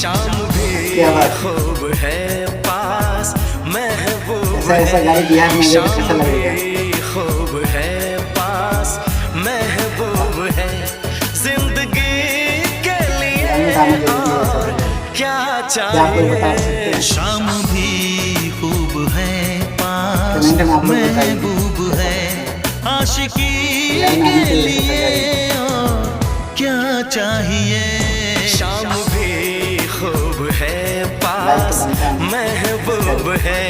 शाम भी खूब है पास, महबूब ऐसा गाड़ी बिहार में शाम कैसा लगेगा? भी खूब है पास, महबूब है जिंदगी के लिए और क्या चाहिए। शाम भी खूब है पास, महबूब है आशिकी के लिए और क्या चाहिए। शाम भी खूब है पास, महबूब है